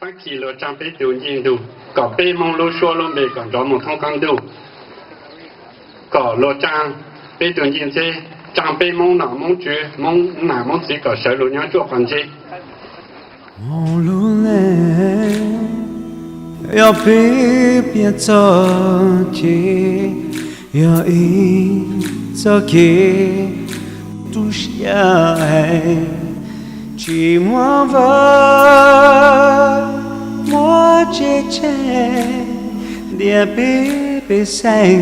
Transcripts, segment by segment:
Phát kỳ lô trang bế tiểu nhiên đủ, có bế mong lô xua lô bế còn đó một thông căn đủ. Có lô trang bế tiểu nhiên dê, trang bế mong nọ mong chú, mong nà mong chỉ có sở lô nhá chua hoàn dê. Mong lô lê, yo bế bia cho chê, yo ý cho kê, tu xia ai, chỉ mua vợ, mua chê chê, địa bế xanh,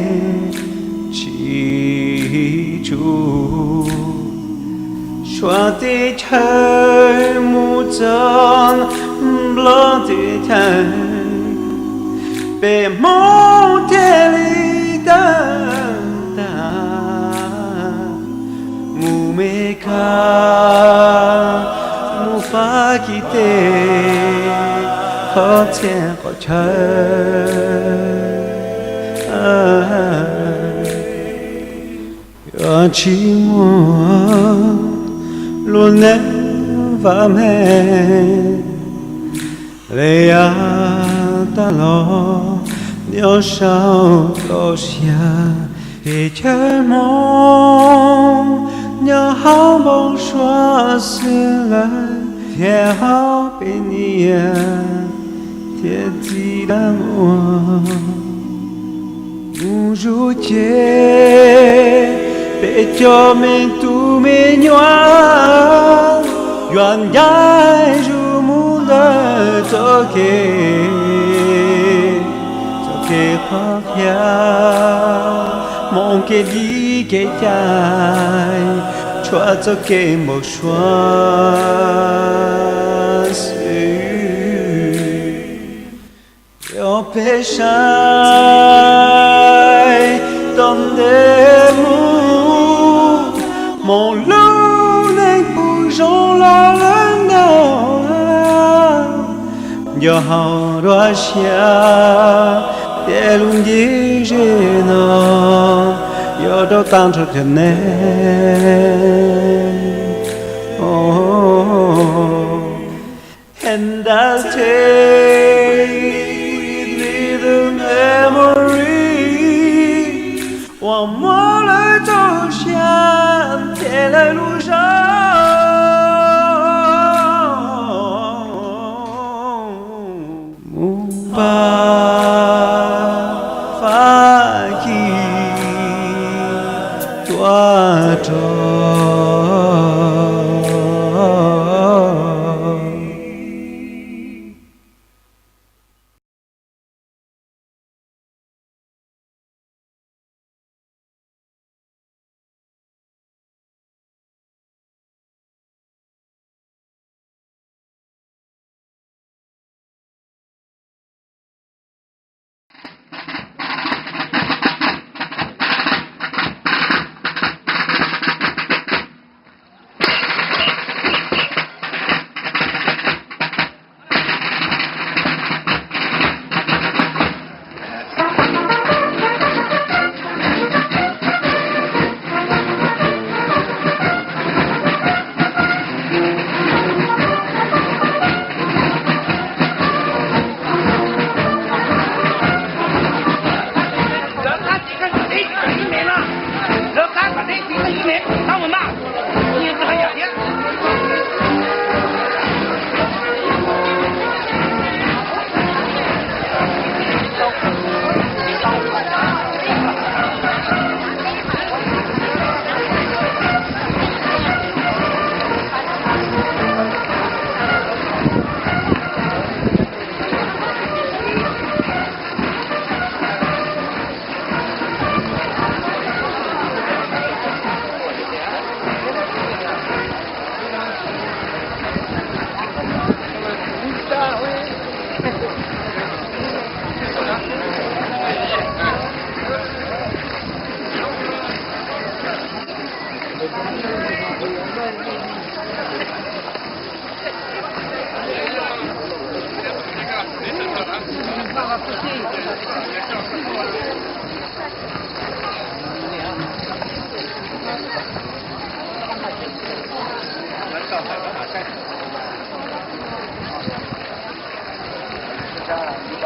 chỉ chú. Xóa đi trời mù tròn blo đi trời bề mong thế lý ta mù mê ca mù phá kỳ tê khó che có trời chỉ muốn luôn nét và mẹ lệ ta lo nhớ sao lo xia để chờ mong nhớ hao bóng xóa xưa lại theo hao bên nia thiệt gì đang ua mù ru chê để cho mình tu mình nhòa doan nhai ru mu đời cho kê khó khăn mong kê đi kê chạy cho kê một xóa sự yo pe sai tâm đêm mon lâu nay bùi rong lo lớn nào giờ hào đoa xia để luôn đi rê nó giờ đâu tan cho thế này and I'll take the memory one more little shine tell illusion Mumba Faki Tua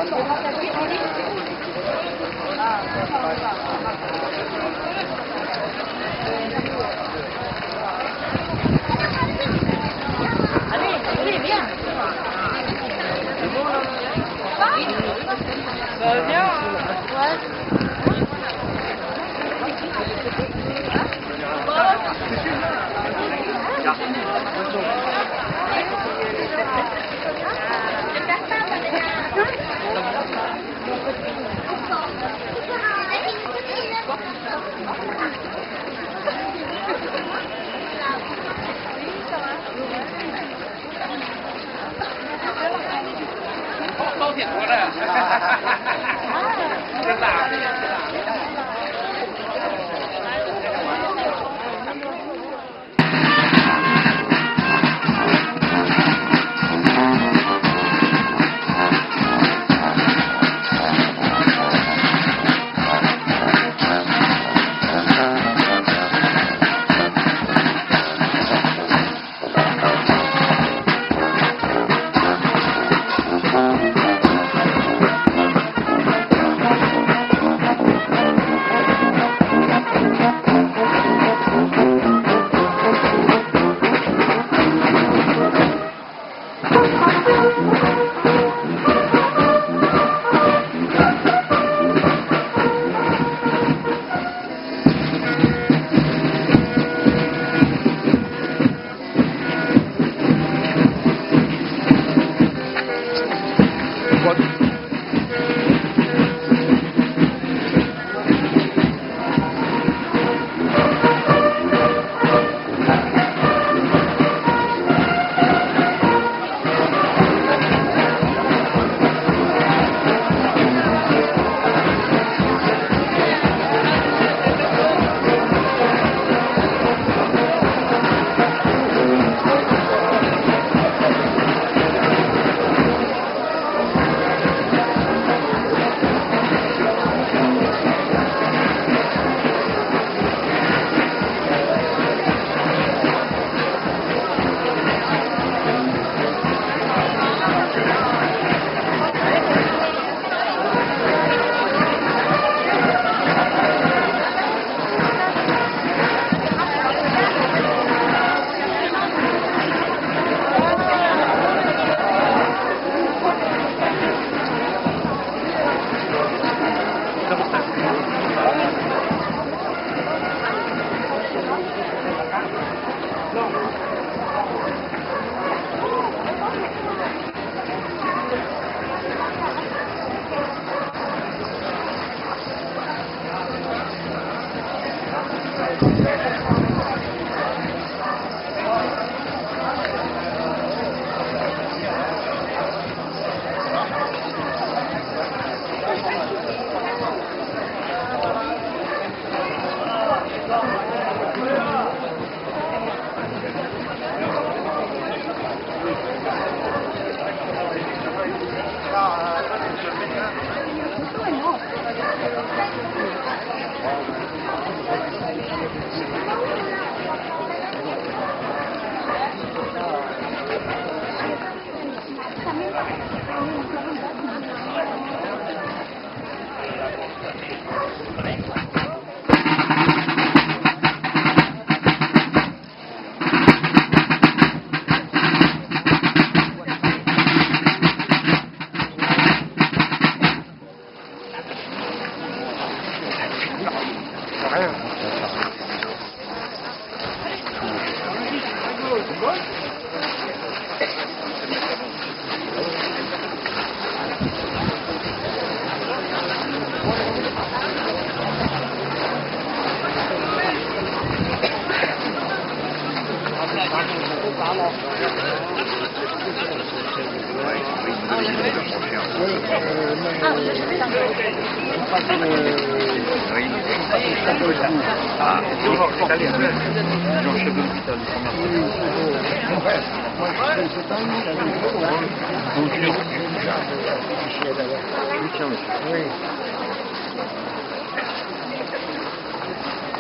Allez, viens. Ça va bien? Ouais.都挺多的，真的。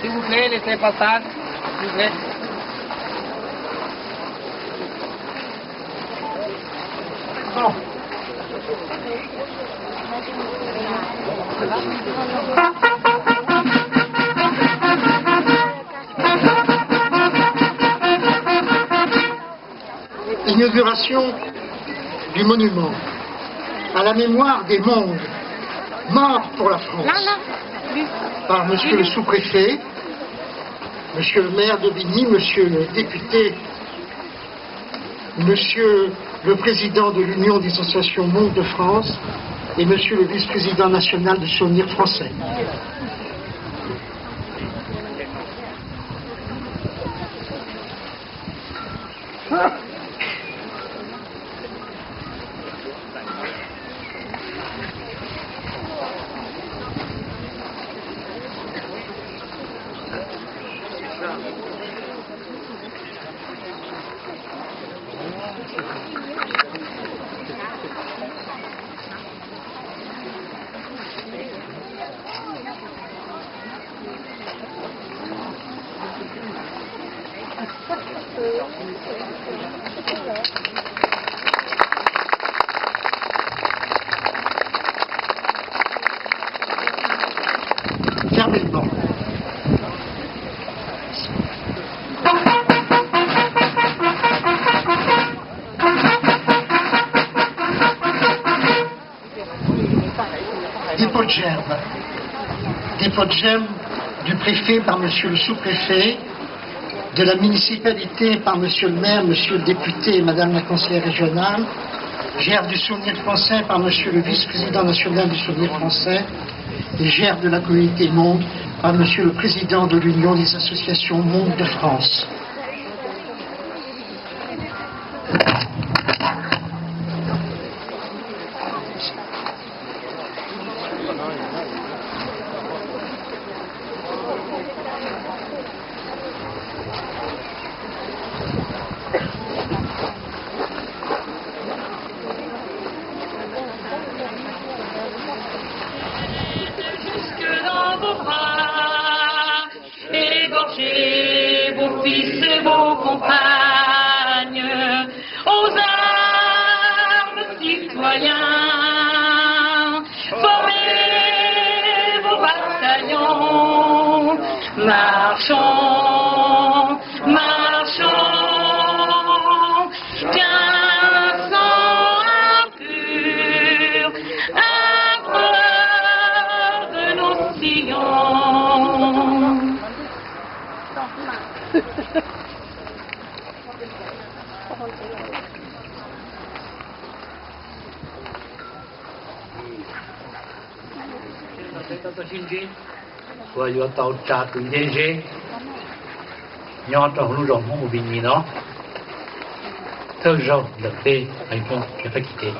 S'il vous plaît, laissez passer, s'il vous plaît. Inauguration du monument à la mémoire des mondes morts pour la France par monsieur le sous-préfet, monsieur le maire d'Aubigny, monsieur le député, monsieur le président de l'Union des associations Monde de France et monsieur le vice-président national du Souvenir français. Fermez le banc. Dépôt de gerbe. Dépôt de gerbe du préfet par monsieur le sous-préfet, de la municipalité par monsieur le maire, monsieur le député et madame la conseillère régionale, gerbe du Souvenir français par monsieur le vice-président national du Souvenir français, et gerbe de la communauté Monde par monsieur le président de l'Union des associations Monde de France. Égorgez vos fils et vos compagnes, aux armes citoyens, formez vos bataillons, marchons, marchons, qu'un sang impur, implore de nos sillons. Và do tàu trà từ dê dê nhỏ trong lúc rộng không bị gì nó thơ rộng lực tê anh không phải quitter.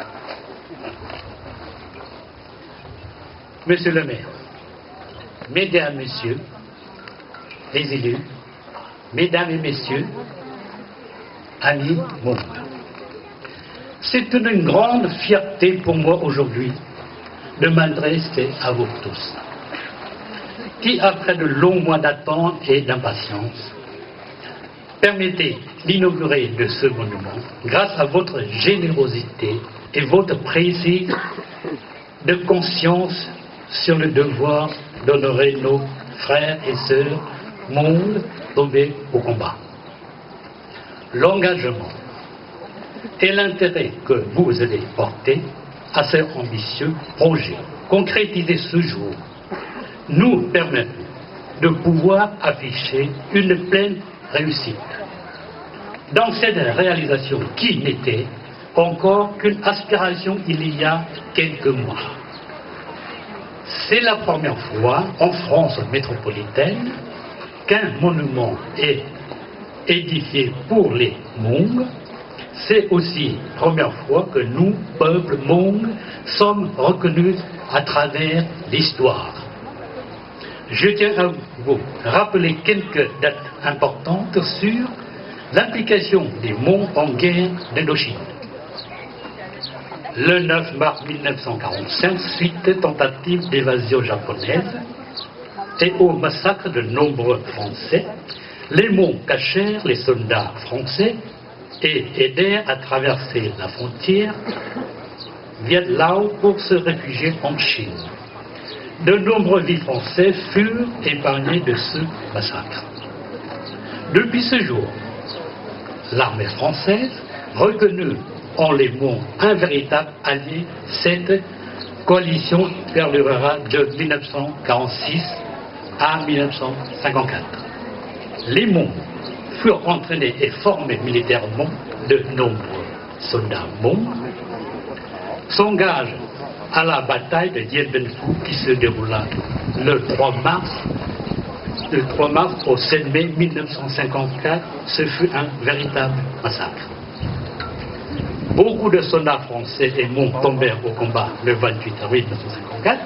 Monsieur le maire, mesdames, messieurs les élus, mesdames et messieurs, amis monde, c'est une grande fierté pour moi aujourd'hui de m'adresser à vous tous, qui, après de longs mois d'attente et d'impatience, permettez l'inaugurer de ce monument grâce à votre générosité et votre prise de conscience sur le devoir d'honorer nos frères et sœurs, monde tombés au combat. L'engagement et l'intérêt que vous allez porter à ces ambitieux projets concrétisés ce jour nous permettent de pouvoir afficher une pleine réussite dans cette réalisation qui n'était encore qu'une aspiration il y a quelques mois. C'est la première fois en France métropolitaine qu'un monument est édifié pour les Hmong. C'est aussi la première fois que nous, peuple Hmong, sommes reconnus à travers l'histoire. Je tiens à vous rappeler quelques dates importantes sur l'implication des Hmong en guerre d'Indochine. Le 9 mars 1945, suite à tentative d'évasion japonaise et au massacre de nombreux Français, les Hmong cachèrent les soldats français et aidèrent à traverser la frontière Viet Lao pour se réfugier en Chine. De nombreux vies français furent épargnés de ce massacre. Depuis ce jour, l'armée française, reconnue en les mots un véritable allié, cette coalition perdurera de 1946 à 1954. Les Hmong furent entraînés et formés militairement. De nombreux soldats Hmong s'engagent à la bataille de Dien Bien Phu qui se déroula le 3 mars au 7 mai 1954. Ce fut un véritable massacre. Beaucoup de soldats français et Hmong tombèrent au combat le 28 avril 1954.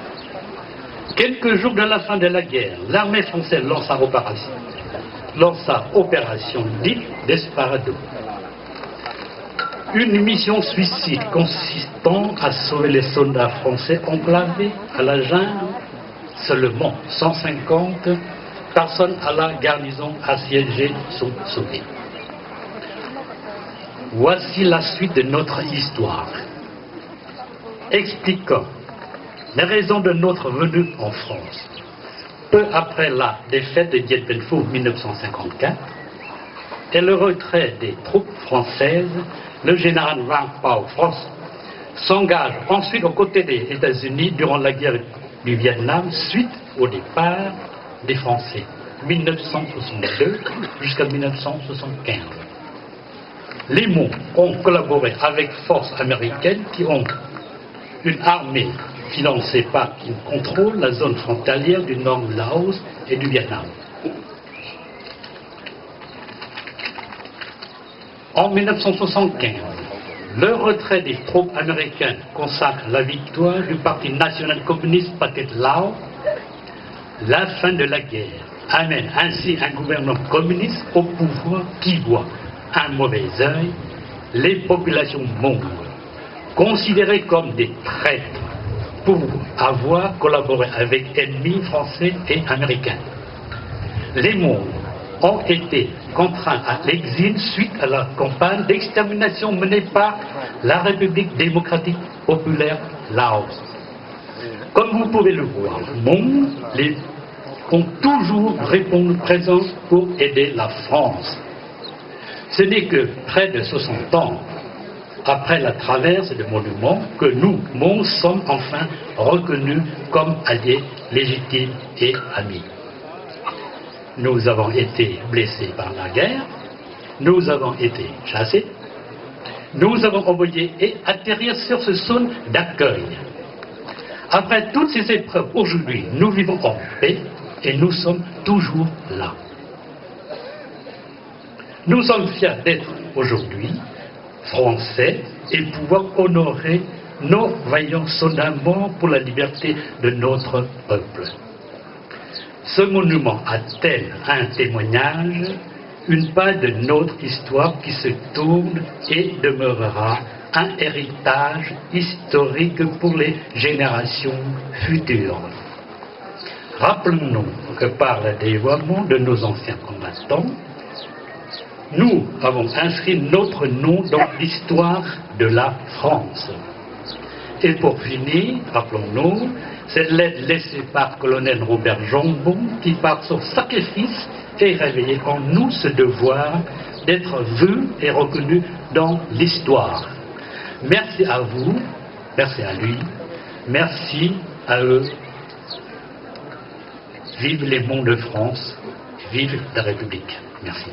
Quelques jours de la fin de la guerre, l'armée française lança opération dite Desperado. Une mission suicide consistant à sauver les soldats français enclavés à la jungle. Seulement 150 personnes à la garnison assiégée sont sauvées. Voici la suite de notre histoire, expliquant les raisons de notre venue en France. Peu après la défaite de Dien Bien Phu 1954 et le retrait des troupes françaises, le général Vang Pao France s'engage ensuite aux côtés des États-Unis durant la guerre du Vietnam suite au départ des Français, 1962 jusqu'à 1975. Les Hmong ont collaboré avec forces américaines qui ont une armée financée par qui contrôle la zone frontalière du nord du Laos et du Vietnam. En 1975, le retrait des troupes américaines consacre la victoire du Parti national communiste Pathet Lao. La fin de la guerre amène ainsi un gouvernement communiste au pouvoir qui voit un mauvais œil les populations Hmong, considérées comme des traîtres pour avoir collaboré avec ennemis français et américains. Les Hmong ont été contraints à l'exil suite à la campagne d'extermination menée par la République démocratique populaire Laos. Comme vous pouvez le voir, Hmong ont toujours répondu présent pour aider la France. Ce n'est que près de 60 ans après la traverse de monuments que nous, Hmong, sommes enfin reconnus comme alliés légitimes et amis. Nous avons été blessés par la guerre, nous avons été chassés, nous avons envoyé et atterrir sur ce zone d'accueil. Après toutes ces épreuves, aujourd'hui, nous vivons en paix et nous sommes toujours là. Nous sommes fiers d'être aujourd'hui Français et pouvoir honorer nos vaillants soldats morts pour la liberté de notre peuple. Ce monument a-t-il un témoignage, une page de notre histoire qui se tourne et demeurera un héritage historique pour les générations futures. Rappelons-nous que par le dévoiement de nos anciens combattants, nous avons inscrit notre nom dans l'histoire de la France. Et pour finir, rappelons-nous, cette lettre laissée par colonel Robert Jambon qui par son sacrifice est réveillé en nous ce devoir d'être vu et reconnu dans l'histoire. Merci à vous, merci à lui, merci à eux. Vive les Hmong de France, vive la République. Merci.